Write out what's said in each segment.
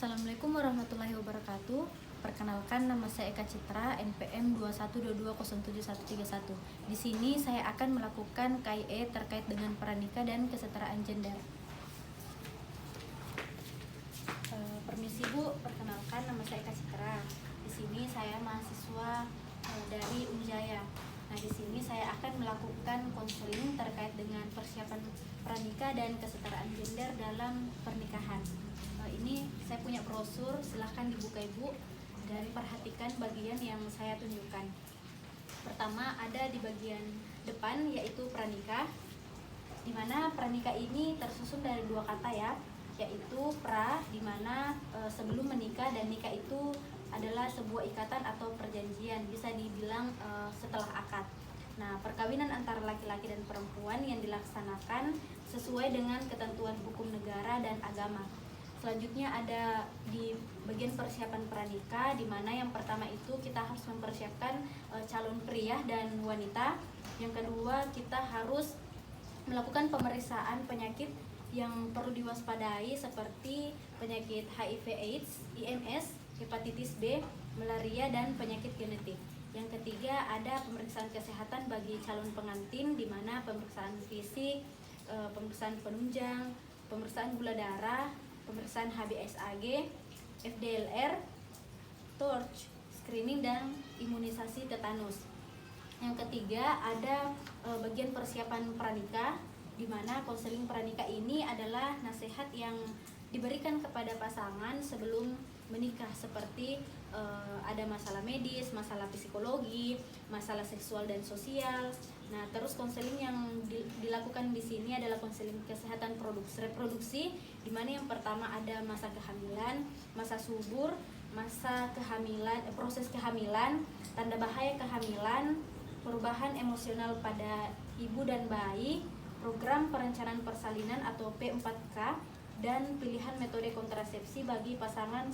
Assalamualaikum warahmatullahi wabarakatuh. Perkenalkan, nama saya Eka Citra, NPM 2122071131. Di sini saya akan melakukan KIE terkait dengan pranikah dan kesetaraan gender. Permisi Bu, perkenalkan nama saya Eka Citra. Di sini saya mahasiswa dari Unjaya. Nah, di sini saya akan melakukan konseling terkait dengan persiapan pranikah dan kesetaraan gender dalam pernikahan. Ini saya punya brosur, silahkan dibuka Ibu dan perhatikan bagian yang saya tunjukkan. Pertama ada di bagian depan yaitu pranikah, di mana pranikah ini tersusun dari dua kata ya, yaitu pra, di mana sebelum menikah, dan nikah itu adalah sebuah ikatan atau perjanjian, bisa dibilang setelah akad. Nah, perkawinan antara laki-laki dan perempuan yang dilaksanakan sesuai dengan ketentuan hukum negara dan agama. Selanjutnya ada di bagian persiapan pranikah, di mana yang pertama itu kita harus mempersiapkan calon pria dan wanita. Yang kedua, kita harus melakukan pemeriksaan penyakit yang perlu diwaspadai seperti penyakit HIV/AIDS, IMS, hepatitis B, malaria, dan penyakit genetik. Yang ketiga, ada pemeriksaan kesehatan bagi calon pengantin, di mana pemeriksaan fisik, pemeriksaan penunjang, pemeriksaan gula darah, pemeriksaan HbSAg, FDLR, torch, screening, dan imunisasi tetanus. Yang ketiga ada bagian persiapan pranikah, di mana konseling pranikah ini adalah nasihat yang diberikan kepada pasangan sebelum menikah, seperti ada masalah medis, masalah psikologi, masalah seksual dan sosial. Nah, terus konseling yang dilakukan di sini adalah konseling kesehatan reproduksi, di mana yang pertama ada masa kehamilan, masa subur, masa kehamilan, proses kehamilan, tanda bahaya kehamilan, perubahan emosional pada ibu dan bayi, program perencanaan persalinan atau P4K, dan pilihan metode kontrasepsi bagi pasangan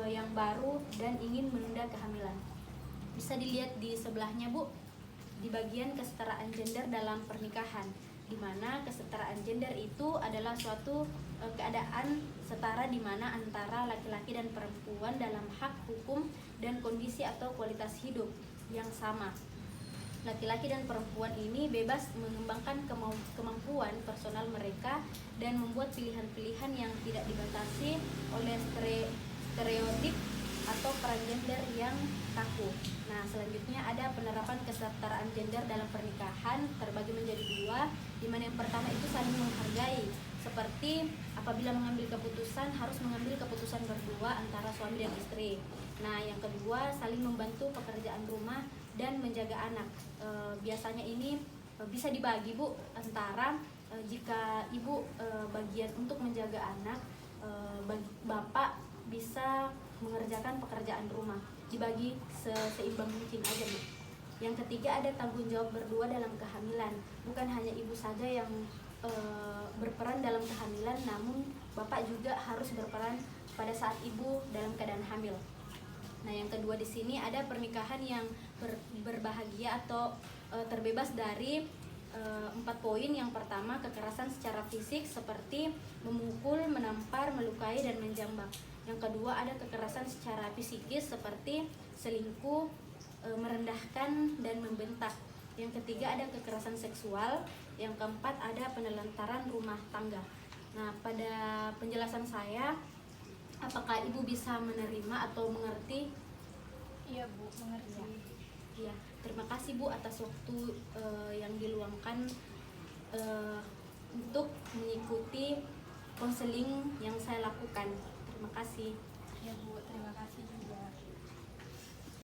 yang baru dan ingin menunda kehamilan. Bisa dilihat di sebelahnya Bu, di bagian kesetaraan gender dalam pernikahan, di mana kesetaraan gender itu adalah suatu keadaan setara di mana antara laki-laki dan perempuan dalam hak, hukum, dan kondisi atau kualitas hidup yang sama. Laki-laki dan perempuan ini bebas mengembangkan kemampuan personal mereka dan membuat pilihan-pilihan yang tidak dibatasi oleh stereotip atau peran gender yang kaku. Nah, selanjutnya ada penerapan kesetaraan gender dalam pernikahan terbagi menjadi dua, di mana yang pertama itu saling menghargai, seperti apabila mengambil keputusan harus mengambil keputusan berdua antara suami dan istri. Nah, yang kedua saling membantu pekerjaan rumah dan menjaga anak. Biasanya ini bisa dibagi Bu, antara jika ibu bagian untuk menjaga anak, bapak bisa mengerjakan pekerjaan rumah, dibagi seimbang mungkin aja Bu. Yang ketiga ada tanggung jawab berdua dalam kehamilan, bukan hanya ibu saja yang berperan dalam kehamilan, namun bapak juga harus berperan pada saat ibu dalam keadaan hamil. Nah, yang kedua di sini ada pernikahan yang berbahagia atau terbebas dari 4 poin. Yang pertama, kekerasan secara fisik seperti memukul, menampar, melukai, dan menjambak. Yang kedua ada kekerasan secara psikis seperti selingkuh, merendahkan, dan membentak. Yang ketiga ada kekerasan seksual. Yang keempat ada penelantaran rumah tangga. Nah, pada penjelasan saya, apakah Ibu bisa menerima atau mengerti? Iya Bu, mengerti. Iya, terima kasih Bu atas waktu yang diluangkan untuk mengikuti konseling yang saya lakukan. Terima kasih. Iya Bu, terima kasih juga.